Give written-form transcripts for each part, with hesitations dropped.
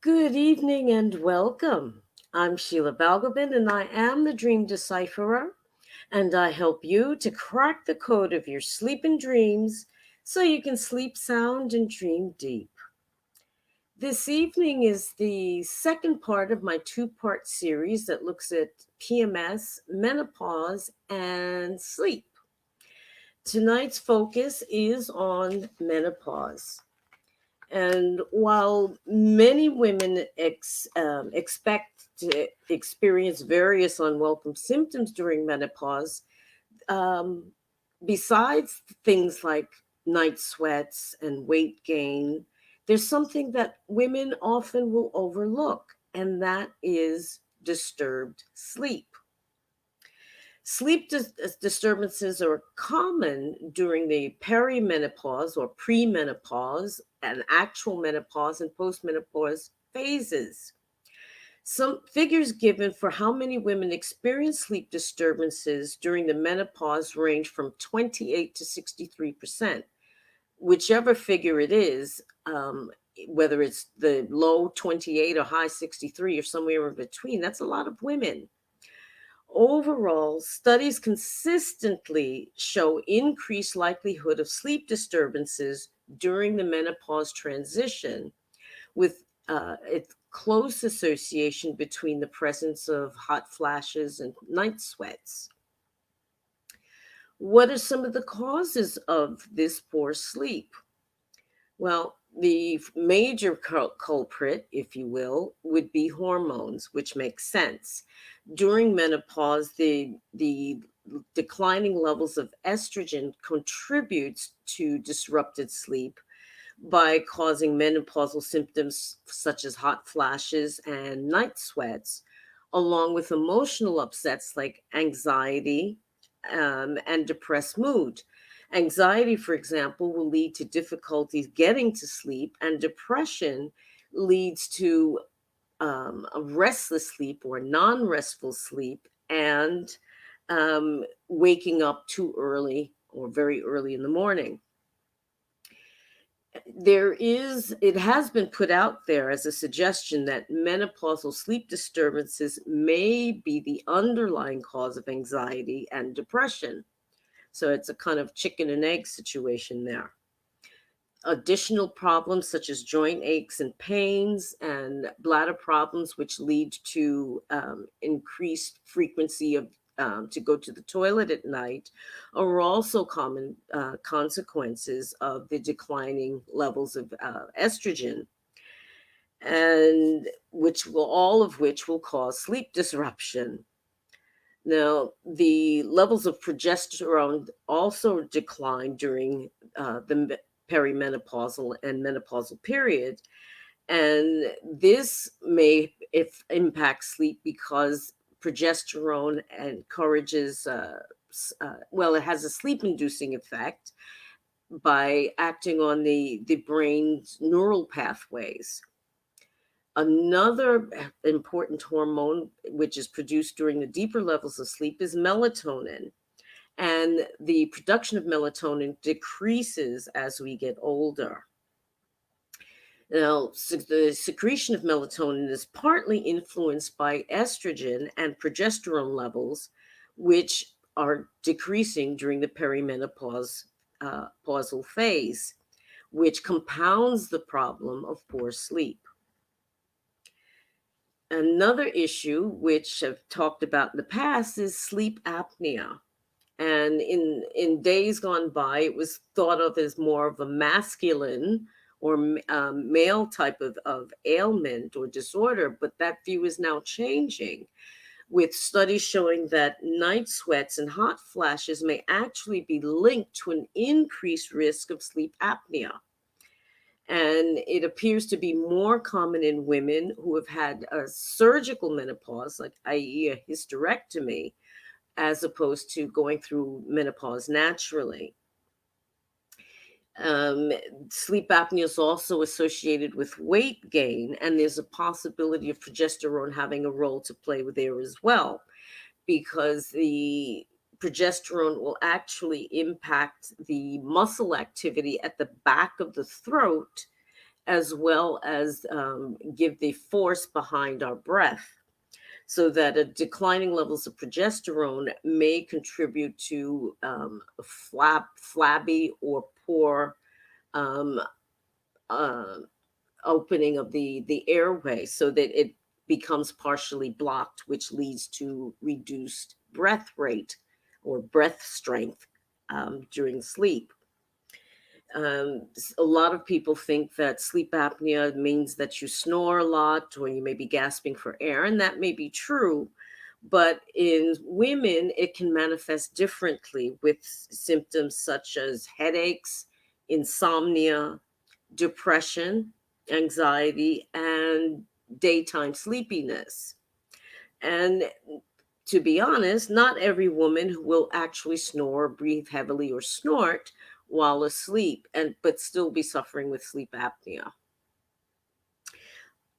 Good evening and welcome. I'm Sheila Balgobin and I am the Dream Decipherer, and I help you to crack the code of your sleep and dreams so you can sleep sound and dream deep. This evening is the second part of my two-part series that looks at PMS, menopause, and sleep. Tonight's focus is on menopause. And while many women expect to experience various unwelcome symptoms during menopause, um, besides things like night sweats and weight gain, there's something that women often will overlook, and that is disturbed sleep. Disturbances are common during the perimenopause or premenopause and actual menopause and postmenopause phases. Some figures given for how many women experience sleep disturbances during the menopause range from 28 to 63%. Whichever figure it is, whether it's the low 28 or high 63 or somewhere in between, that's a lot of women. Overall, studies consistently show increased likelihood of sleep disturbances during the menopause transition, with a close association between the presence of hot flashes and night sweats. What are some of the causes of this poor sleep? Well, the major culprit, if you will, would be hormones, which makes sense. During menopause, the declining levels of estrogen contributes to disrupted sleep by causing menopausal symptoms such as hot flashes and night sweats, along with emotional upsets like anxiety and depressed mood. Anxiety, for example, will lead to difficulties getting to sleep, and depression leads to a restless sleep or non restful sleep and waking up too early or very early in the morning. It has been put out there as a suggestion that menopausal sleep disturbances may be the underlying cause of anxiety and depression. So it's a kind of chicken and egg situation there. Additional problems such as joint aches and pains and bladder problems, which lead to increased frequency of to go to the toilet at night, are also common consequences of the declining levels of estrogen, and all of which will cause sleep disruption. Now, the levels of progesterone also decline during the perimenopausal and menopausal period. And this may if impact sleep because progesterone encourages, it has a sleep inducing effect by acting on the brain's neural pathways. Another important hormone, which is produced during the deeper levels of sleep, is melatonin. And the production of melatonin decreases as we get older. Now, the secretion of melatonin is partly influenced by estrogen and progesterone levels, which are decreasing during the perimenopause pausal phase, which compounds the problem of poor sleep. Another issue, which I've talked about in the past, is sleep apnea. And in days gone by, it was thought of as more of a masculine or male type of ailment or disorder, but that view is now changing, with studies showing that night sweats and hot flashes may actually be linked to an increased risk of sleep apnea. And it appears to be more common in women who have had a surgical menopause, like i.e. a hysterectomy, as opposed to going through menopause naturally. Um, Sleep apnea is also associated with weight gain, and there's a possibility of progesterone having a role to play with there as well, because the progesterone will actually impact the muscle activity at the back of the throat as well as give the force behind our breath, so that a declining levels of progesterone may contribute to flabby or poor um, uh, opening of the airway, so that it becomes partially blocked, which leads to reduced breath rate or breath strength during sleep. A lot of people think that sleep apnea means that you snore a lot or you may be gasping for air, and that may be true. But in women, it can manifest differently with symptoms such as headaches, insomnia, depression, anxiety, and daytime sleepiness. And to be honest, not every woman will actually snore, breathe heavily, or snort while asleep, and but still be suffering with sleep apnea.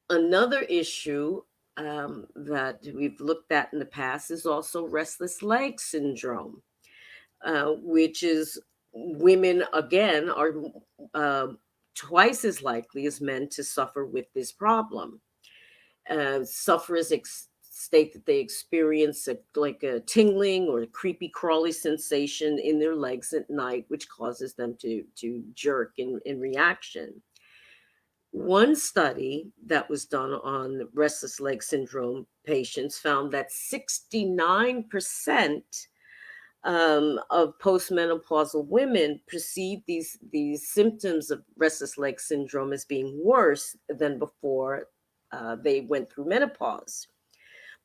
Another issue that we've looked at in the past is also restless leg syndrome, which is women again are uh, twice as likely as men to suffer with this problem. Sufferers state that they experience like a tingling or a creepy crawly sensation in their legs at night, which causes them to jerk in reaction. One study that was done on restless leg syndrome patients found that 69% of postmenopausal women perceive these symptoms of restless leg syndrome as being worse than before they went through menopause.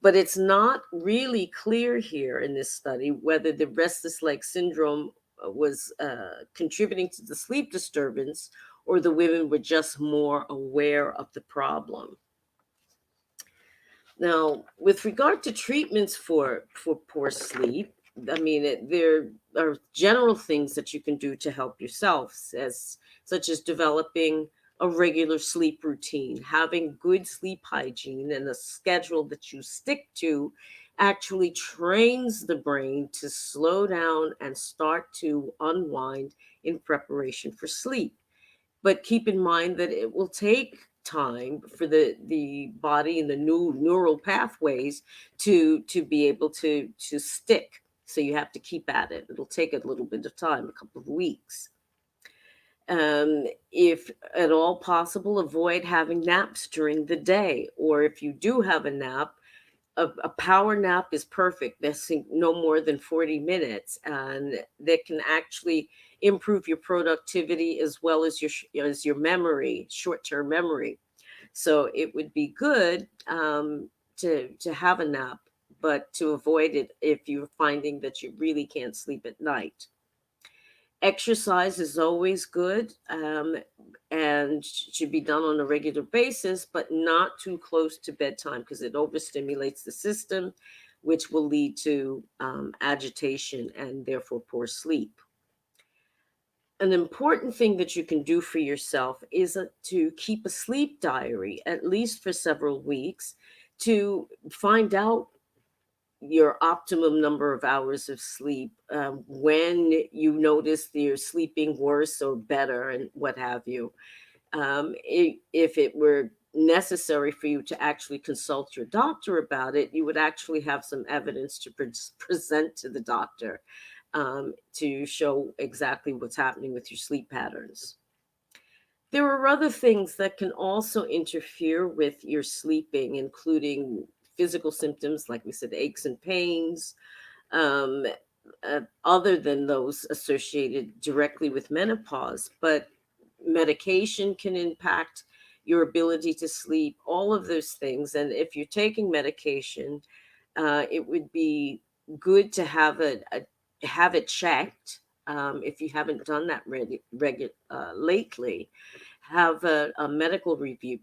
But it's not really clear here in this study whether the restless leg syndrome was contributing to the sleep disturbance, or the women were just more aware of the problem. Now, with regard to treatments for poor sleep, I mean, there are general things that you can do to help yourself, as such as developing a regular sleep routine, having good sleep hygiene, and a schedule that you stick to actually trains the brain to slow down and start to unwind in preparation for sleep. But keep in mind that it will take time for the body and the new neural pathways to be able to stick. So you have to keep at it. It'll take a little bit of time, a couple of weeks. If at all possible, avoid having naps during the day, or if you do have a nap, a power nap is perfect. That's no more than 40 minutes, and that can actually improve your productivity as well as your memory, short-term memory. So it would be good to have a nap, but to avoid it if you're finding that you really can't sleep at night. Exercise is always good, and should be done on a regular basis, but not too close to bedtime because it overstimulates the system, which will lead to agitation and therefore poor sleep. An important thing that you can do for yourself is to keep a sleep diary, at least for several weeks, to find out your optimum number of hours of sleep, when you notice that you're sleeping worse or better, and what have you. If it were necessary for you to actually consult your doctor about it, you would actually have some evidence to present to the doctor to show exactly what's happening with your sleep patterns. There are other things that can also interfere with your sleeping, including physical symptoms, like we said, aches and pains, um, other than those associated directly with menopause. But medication can impact your ability to sleep, all of those things. And if you're taking medication, it would be good to have it checked. If you haven't done that lately, have a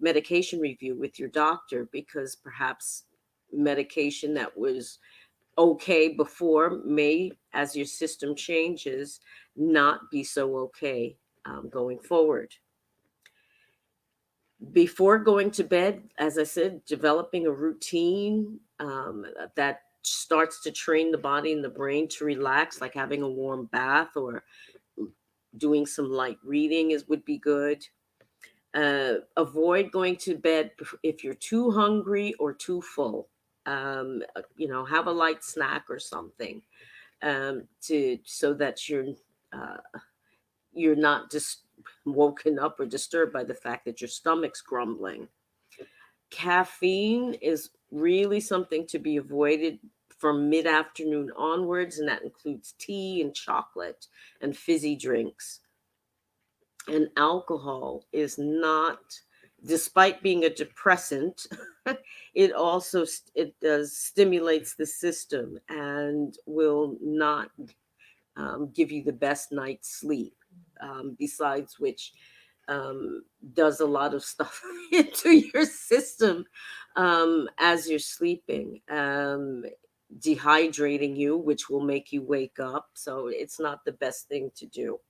medication review with your doctor, because perhaps medication that was okay before may, as your system changes, not be so okay going forward. Before going to bed, as I said, developing a routine that starts to train the body and the brain to relax, like having a warm bath or doing some light reading would be good. Avoid going to bed if you're too hungry or too full. Have a light snack or something, to so that you're not just woken up or disturbed by the fact that your stomach's grumbling. Caffeine is really something to be avoided from mid afternoon onwards, and that includes tea and chocolate and fizzy drinks. And alcohol is not, despite being a depressant, it does stimulates the system and will not give you the best night's sleep. Besides which, um, does a lot of stuff into your system as you're sleeping, dehydrating you, which will make you wake up. So it's not the best thing to do.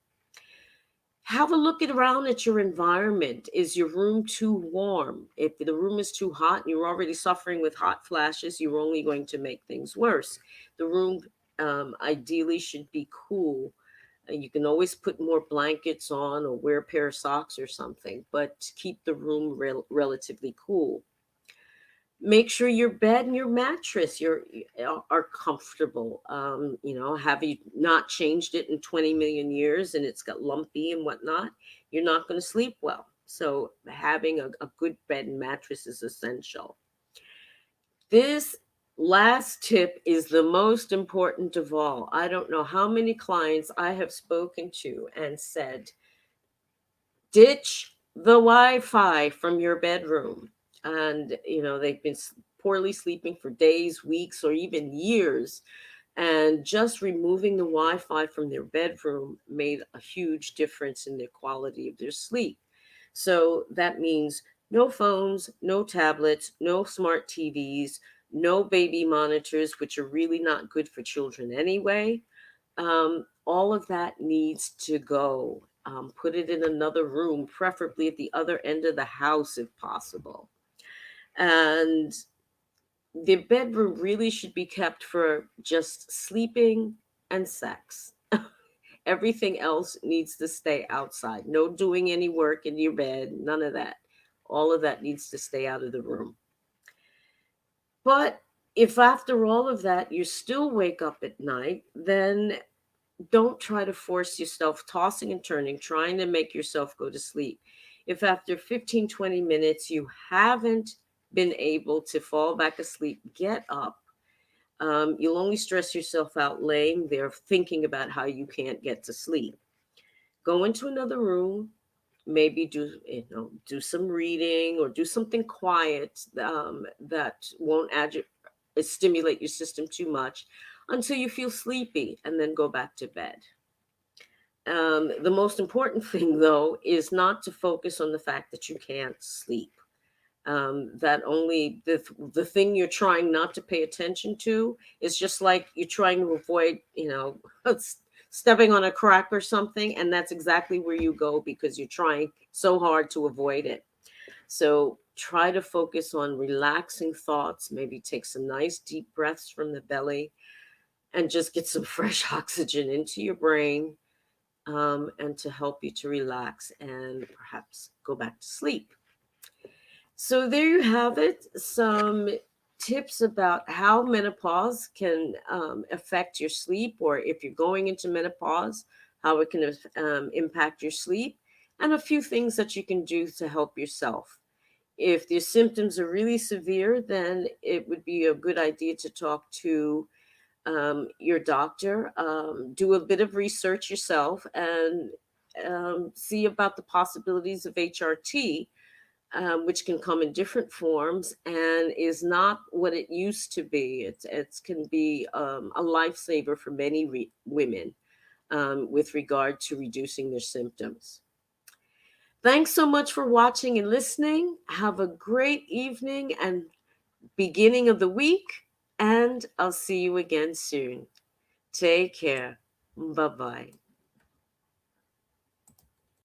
Have a look around at your environment. Is your room too warm? If the room is too hot and you're already suffering with hot flashes, you're only going to make things worse. The room ideally should be cool. You can always put more blankets on or wear a pair of socks or something, but keep the room relatively cool. Make sure your bed and your mattress are comfortable. Have you not changed it in 20 million years and it's got lumpy and whatnot, you're not going to sleep well. So having a good bed and mattress is essential. This last tip is the most important of all. I don't know how many clients I have spoken to and said, ditch the Wi-Fi from your bedroom. And, they've been poorly sleeping for days, weeks, or even years. And just removing the Wi-Fi from their bedroom made a huge difference in their quality of their sleep. So that means no phones, no tablets, no smart TVs, no baby monitors, which are really not good for children anyway. All of that needs to go. Put it in another room, preferably at the other end of the house if possible. And the bedroom really should be kept for just sleeping and sex. Everything else needs to stay outside. No doing any work in your bed, none of that. All of that needs to stay out of the room. But if after all of that you still wake up at night, then don't try to force yourself tossing and turning, trying to make yourself go to sleep. If after 15, 20 minutes you haven't been able to fall back asleep, get up. You'll only stress yourself out laying there thinking about how you can't get to sleep. Go into another room, maybe do some reading or do something quiet, that won't stimulate your system too much until you feel sleepy, and then go back to bed. The most important thing, though, is not to focus on the fact that you can't sleep. That only the thing you're trying not to pay attention to is just like you're trying to avoid, stepping on a crack or something, and that's exactly where you go because you're trying so hard to avoid it. So try to focus on relaxing thoughts, maybe take some nice deep breaths from the belly and just get some fresh oxygen into your brain, and to help you to relax and perhaps go back to sleep. So there you have it. Some tips about how menopause can affect your sleep, or if you're going into menopause, how it can impact your sleep, and a few things that you can do to help yourself. If the symptoms are really severe, then it would be a good idea to talk to your doctor, do a bit of research yourself, and see about the possibilities of HRT, which can come in different forms and is not what it used to be. It can be a lifesaver for many women, with regard to reducing their symptoms. Thanks so much for watching and listening. Have a great evening and beginning of the week, and I'll see you again soon. Take care. Bye bye.